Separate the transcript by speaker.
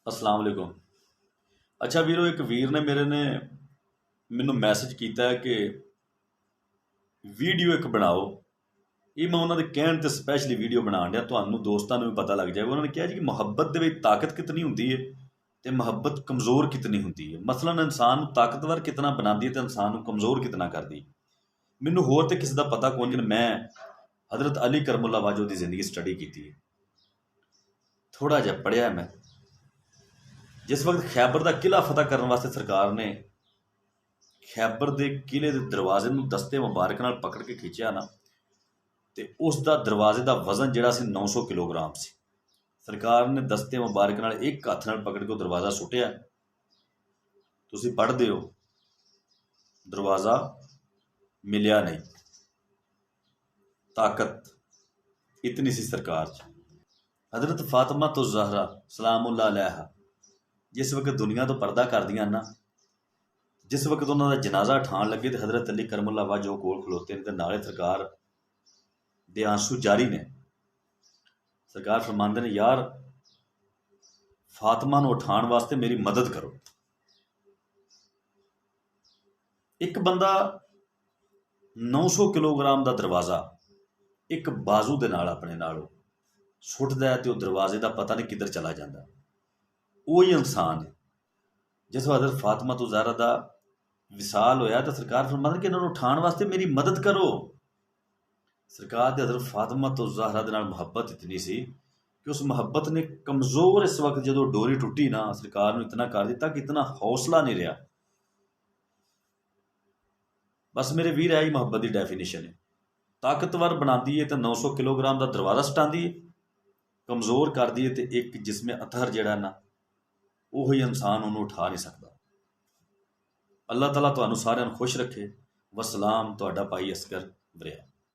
Speaker 1: अस्सलाम वालेकुम। अच्छा ਵੀਰੋ, ਇੱਕ ਵੀਰ ਨੇ ਮੇਰੇ ਨੇ ਮੈਨੂੰ ਮੈਸੇਜ ਕੀਤਾ ਹੈ ਕਿ ਵੀਡੀਓ ਇੱਕ ਬਣਾਓ। ਇਹ ਮੈਂ ਉਹਨਾਂ ਦੇ ਕਹਿਣ ਤੇ ਸਪੈਸ਼ਲੀ ਵੀਡੀਓ ਬਣਾਉਣ ਡਿਆ, ਤੁਹਾਨੂੰ ਦੋਸਤਾਂ ਨੂੰ ਵੀ ਪਤਾ ਲੱਗ ਜਾਏਗਾ। ਉਹਨਾਂ ਨੇ ਕਿਹਾ ਜੀ ਕਿ ਮੁਹੱਬਤ ਦੇ ਵਿੱਚ ਤਾਕਤ ਕਿਤਨੀ ਹੁੰਦੀ ਹੈ ਤੇ ਮੁਹੱਬਤ ਕਮਜ਼ੋਰ ਕਿਤਨੀ ਹੁੰਦੀ ਹੈ। ਮਸਲਨ ਇਨਸਾਨ ਨੂੰ ਤਾਕਤਵਰ ਕਿਤਨਾ ਬਣਾਉਂਦੀ ਹੈ ਤੇ ਇਨਸਾਨ ਨੂੰ ਕਮਜ਼ੋਰ ਕਿਤਨਾ ਕਰਦੀ ਹੈ। ਮੈਨੂੰ ਹੋਰ ਤੇ ਕਿਸੇ ਦਾ ਪਤਾ ਕੋਈ ਨਹੀਂ। ਮੈਂ ਹਜ਼ਰਤ ਅਲੀ ਕਰਮੁੱਲਾ ਵਾਜੋ ਦੀ ਜ਼ਿੰਦਗੀ ਸਟੱਡੀ ਕੀਤੀ ਹੈ, ਥੋੜਾ ਜਿਹਾ ਪੜ੍ਹਿਆ ਮੈਂ। ਜਿਸ ਵਕਤ ਖੈਬਰ ਦਾ ਕਿਲ੍ਹਾ ਫਤਿਹ ਕਰਨ ਵਾਸਤੇ ਸਰਕਾਰ ਨੇ ਖੈਬਰ ਦੇ ਕਿਲ੍ਹੇ ਦੇ ਦਰਵਾਜ਼ੇ ਨੂੰ ਦਸਤੇ ਮੁਬਾਰਕ ਨਾਲ ਪਕੜ ਕੇ ਖਿੱਚਿਆ ਨਾ, ਤੇ ਉਸ ਦਾ ਦਰਵਾਜ਼ੇ ਦਾ ਵਜ਼ਨ ਜਿਹੜਾ ਸੀ 900 ਕਿਲੋਗ੍ਰਾਮ ਸੀ। ਸਰਕਾਰ ਨੇ ਦਸਤੇ ਮੁਬਾਰਕ ਨਾਲ ਇੱਕ ਹੱਥ ਨਾਲ ਪਕੜ ਕੇ ਉਹ ਦਰਵਾਜ਼ਾ ਸੁੱਟਿਆ। ਤੁਸੀਂ ਪੜ੍ਹਦੇ ਹੋ, ਦਰਵਾਜ਼ਾ ਮਿਲਿਆ ਨਹੀਂ। ਤਾਕਤ ਇਤਨੀ ਸੀ ਸਰਕਾਰ 'ਚ। ਹਜ਼ਰਤ ਫਾਤਮਾ ਤੋਂ ਜ਼ਹਰਾ ਸਲਾਮੁੱਲਾ ਅਲੈਹਾ ਜਿਸ ਵਕਤ ਦੁਨੀਆ ਤੋਂ ਪਰਦਾ ਕਰਦੀਆਂ ਨਾ, ਜਿਸ ਵਕਤ ਉਹਨਾਂ ਦਾ ਜਨਾਜ਼ਾ ਉਠਾਉਣ ਲੱਗੇ ਤੇ ਹਜ਼ਰਤ ਅਲੀ ਕਰਮੁੱਲਾ ਵਾਜੋ ਕੋਲ ਖਲੋਤੇ ਨੇ ਤੇ ਨਾਲੇ ਸਰਕਾਰ ਦੇ ਆਂਸੂ ਜਾਰੀ ਨੇ। ਸਰਕਾਰ ਫਰਮਾਉਂਦੇ ਨੇ, ਯਾਰ ਫਾਤਮਾ ਨੂੰ ਉਠਾਉਣ ਵਾਸਤੇ ਮੇਰੀ ਮਦਦ ਕਰੋ। ਇੱਕ ਬੰਦਾ 900 ਕਿਲੋਗ੍ਰਾਮ ਦਾ ਦਰਵਾਜ਼ਾ ਇੱਕ ਬਾਜ਼ੂ ਦੇ ਨਾਲ ਆਪਣੇ ਨਾਲੋਂ ਸੁੱਟਦਾ ਹੈ ਤੇ ਉਹ ਦਰਵਾਜ਼ੇ ਦਾ ਪਤਾ ਨਹੀਂ ਕਿੱਧਰ ਚਲਾ ਜਾਂਦਾ। ਉਹੀ ਇਨਸਾਨ ਹੈ। ਜਿਸ ਹਜ਼ਰਤ ਫਾਤਮਾ ਤੋਂ ਜ਼ਹਰਾ ਦਾ ਵਿਸਾਲ ਹੋਇਆ ਤਾਂ ਸਰਕਾਰ ਫਰਮਾਉਂਦੀ ਕਿ ਇਹਨਾਂ ਨੂੰ ਉਠਾਉਣ ਵਾਸਤੇ ਮੇਰੀ ਮਦਦ ਕਰੋ। ਸਰਕਾਰ ਦੇ ਹਜ਼ਰਤ ਫਾਤਮਾ ਤੋਂ ਜ਼ਹਰਾ ਦੇ ਨਾਲ ਮੁਹੱਬਤ ਇਤਨੀ ਸੀ ਕਿ ਉਸ ਮੁਹੱਬਤ ਨੇ ਕਮਜ਼ੋਰ ਇਸ ਵਕਤ ਜਦੋਂ ਡੋਰੀ ਟੁੱਟੀ ਨਾ, ਸਰਕਾਰ ਨੂੰ ਇਤਨਾ ਕਰ ਦਿੱਤਾ ਕਿ ਇਤਨਾ ਹੌਸਲਾ ਨਹੀਂ ਰਿਹਾ। ਬਸ ਮੇਰੇ ਵੀਰ, ਹੈ ਹੀ ਮੁਹੱਬਤ ਦੀ ਡੈਫੀਨੇਸ਼ਨ ਹੈ। ਤਾਕਤਵਰ ਬਣਾਉਂਦੀ ਹੈ ਤੇ 900 ਕਿਲੋਗ੍ਰਾਮ ਦਾ ਦਰਵਾਜ਼ਾ ਸਟਾਉਂਦੀ ਹੈ, ਕਮਜ਼ੋਰ ਕਰਦੀ ਹੈ ਤੇ ਇੱਕ ਜਿਸਮੇ ਅਤਹਰ ਜਿਹੜਾ ਨਾ, ਉਹੀ ਇਨਸਾਨ ਉਹਨੂੰ ਉਠਾ ਨਹੀਂ ਸਕਦਾ। ਅੱਲਾਹ ਤਾਲਾ ਤੁਹਾਨੂੰ ਸਾਰਿਆਂ ਨੂੰ ਖੁਸ਼ ਰੱਖੇ। ਵਸਲਾਮ, ਤੁਹਾਡਾ ਭਾਈ ਅਸਗਰ ਵਰਿਆ।